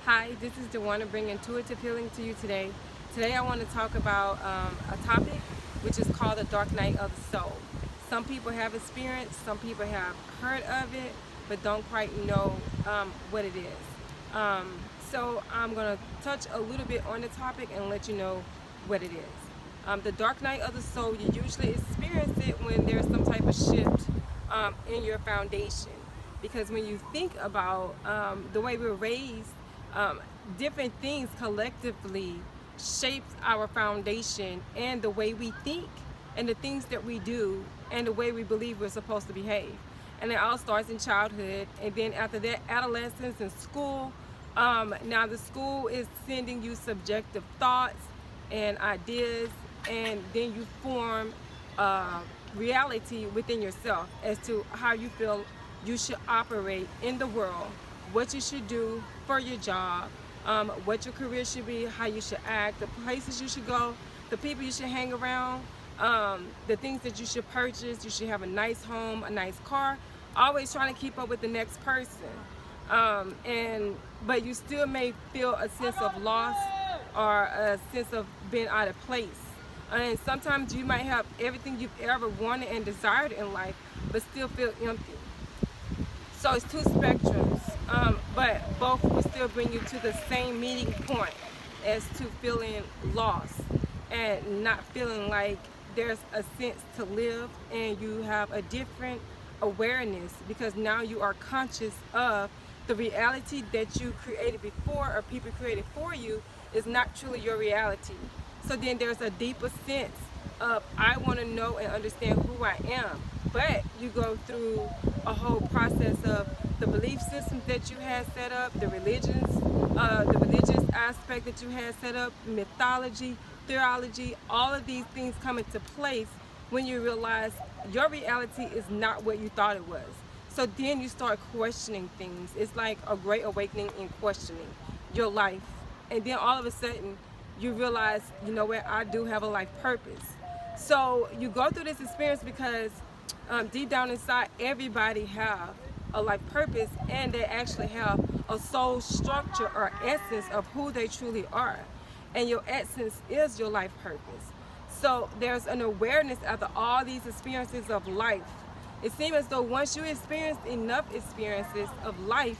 Hi, this is Dewana bringing intuitive healing to you today. Today I want to talk about a topic which is called the dark night of the soul. Some people have experienced, some people have heard of it, but don't quite know what it is. So I'm going to touch a little bit on the topic and let you know what it is. The dark night of the soul, you usually experience it when there's some type of shift in your foundation. Because when you think about the way we're raised, um, different things collectively shapes our foundation and the way we think and the things that we do and the way we believe we're supposed to behave. And it all starts in childhood, and then after that, adolescence and school. Now the school is sending you subjective thoughts and ideas, and then you form reality within yourself as to how you feel you should operate in the world, what you should do for your job, what your career should be, how you should act, the places you should go, the people you should hang around, the things that you should purchase. You should have a nice home, a nice car, always trying to keep up with the next person. But you still may feel a sense of loss or a sense of being out of place. And sometimes you might have everything you've ever wanted and desired in life, but still feel empty. So it's two spectrums, but both will still bring you to the same meeting point as to feeling lost and not feeling like there's a sense to live, and you have a different awareness because now you are conscious of the reality that you created before or people created for you is not truly your reality. So then there's a deeper sense of I want to know and understand who I am. But you go through a whole process of the belief systems that you had set up, the religious aspect that you had set up, mythology, theology, all of these things come into place when you realize your reality is not what you thought it was. So then you start questioning things. It's like a great awakening in questioning your life. And then all of a sudden, you realize, you know what, I do have a life purpose. So you go through this experience because deep down inside, everybody have a life purpose, and they actually have a soul structure or essence of who they truly are. And your essence is your life purpose. So there's an awareness after all these experiences of life. It seems as though once you experience enough experiences of life,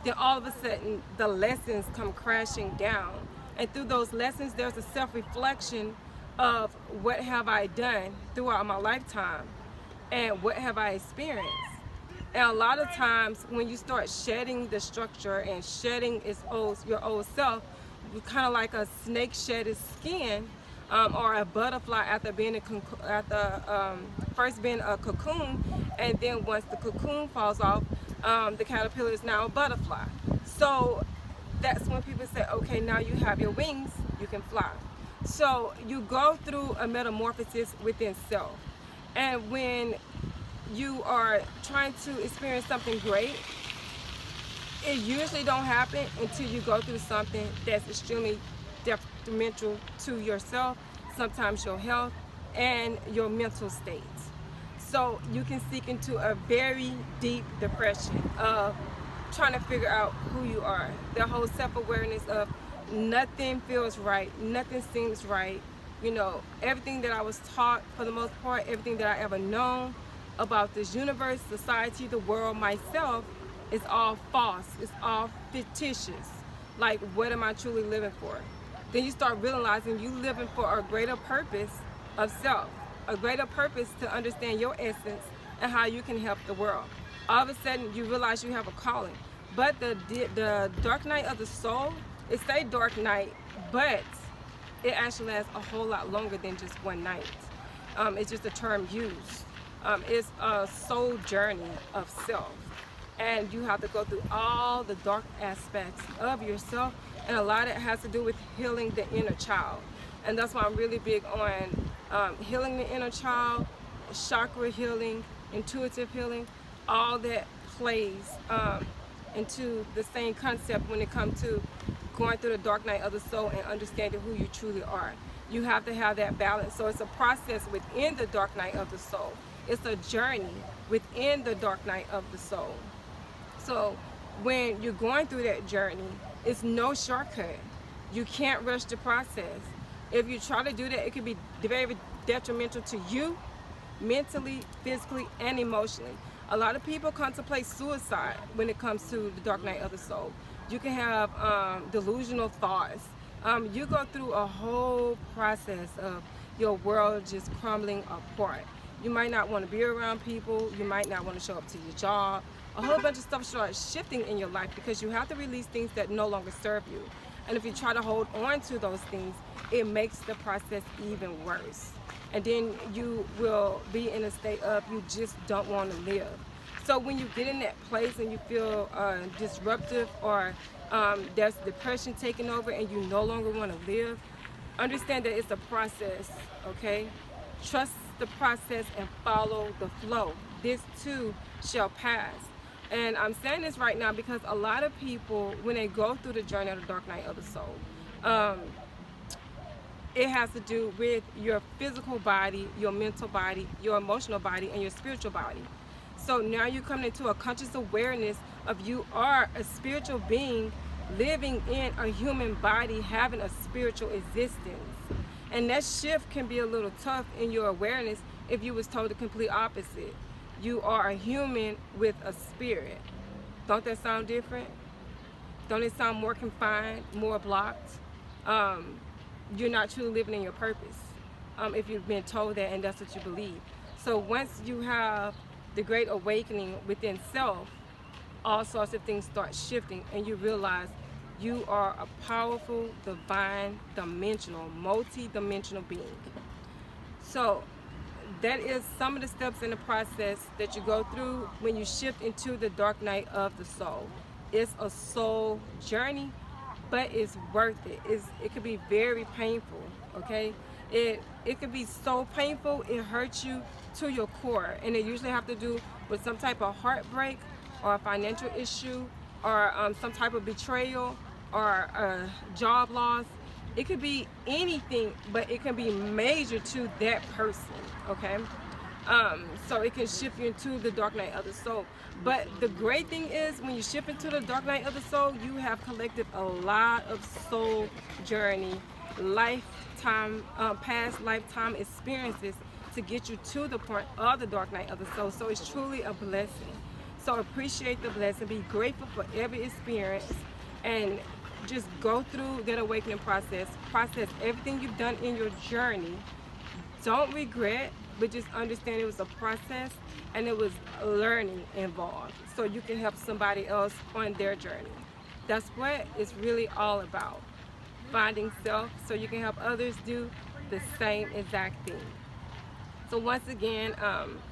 then all of a sudden the lessons come crashing down. And through those lessons, there's a self-reflection of what have I done throughout my lifetime and what have I experienced. And a lot of times when you start shedding the structure and shedding your old self, kind of like a snake shed its skin, or a butterfly after first being a cocoon, and then once the cocoon falls off, the caterpillar is now a butterfly. So that's when people say, okay, now you have your wings, you can fly. So you go through a metamorphosis within self. And when you are trying to experience something great, it usually don't happen until you go through something that's extremely detrimental to yourself, sometimes your health and your mental state. So you can sink into a very deep depression of trying to figure out who you are. The whole self-awareness of nothing feels right, nothing seems right. You know, everything that I was taught, for the most part, everything that I ever known about this universe, society, the world, myself, is all false. It's all fictitious. Like, what am I truly living for? Then you start realizing you living for a greater purpose of self, a greater purpose to understand your essence and how you can help the world. All of a sudden, you realize you have a calling. But the dark night of the soul, it say dark night, but it actually lasts a whole lot longer than just one night. It's just a term used. It's a soul journey of self. And you have to go through all the dark aspects of yourself, and a lot of it has to do with healing the inner child. And that's why I'm really big on healing the inner child, chakra healing, intuitive healing. All that plays into the same concept when it comes to going through the dark night of the soul and understanding who you truly are. You have to have that balance. So it's a process within the dark night of the soul. It's a journey within the dark night of the soul. So when you're going through that journey, It's no shortcut. You can't rush the process. If you try to do that, it could be very detrimental to you mentally, physically, and emotionally. A lot of people contemplate suicide when it comes to the dark night of the soul. You can have delusional thoughts. You go through a whole process of your world just crumbling apart. You might not want to be around people. You might not want to show up to your job. A whole bunch of stuff starts shifting in your life because you have to release things that no longer serve you. And if you try to hold on to those things, it makes the process even worse. And then you will be in a state of you just don't want to live. So when you get in that place and you feel disruptive, or there's depression taking over and you no longer want to live, understand that it's a process, okay? Trust the process and follow the flow. This too shall pass. And I'm saying this right now because a lot of people, when they go through the journey of the dark night of the soul, it has to do with your physical body, your mental body, your emotional body, and your spiritual body. So now you're coming into a conscious awareness of you are a spiritual being living in a human body, having a spiritual existence. And that shift can be a little tough in your awareness if you was told the complete opposite. You are a human with a spirit. Don't that sound different? Don't it sound more confined, more blocked? You're not truly living in your purpose if you've been told that and that's what you believe. So once you have the great awakening within self, all sorts of things start shifting and you realize you are a powerful, divine, dimensional, multi-dimensional being. So that is some of the steps in the process that you go through when you shift into the dark night of the soul. It's a soul journey, but it's worth it. It could be very painful, okay? It could be so painful, it hurts you to your core. And it usually have to do with some type of heartbreak or a financial issue or some type of betrayal or a job loss. It could be anything, but it can be major to that person, okay? So it can shift you into the dark night of the soul. But the great thing is when you shift into the dark night of the soul, you have collected a lot of soul journey, lifetime, past lifetime experiences to get you to the point of the dark night of the soul. So it's truly a blessing. So appreciate the blessing, be grateful for every experience, and just go through that awakening process everything you've done in your journey. Don't regret, but just understand it was a process and it was learning involved so you can help somebody else on their journey. That's what it's really all about, finding self so you can help others do the same exact thing. So once again,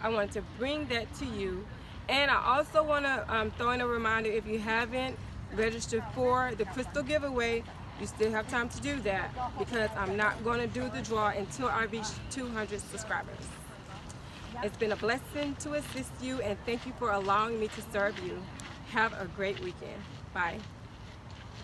I wanted to bring that to you. And I also want to throw in a reminder, if you haven't registered for the crystal giveaway, you still have time to do that because I'm not going to do the draw until I reach 200 subscribers. It's been a blessing to assist you, and thank you for allowing me to serve you. Have a great weekend. Bye.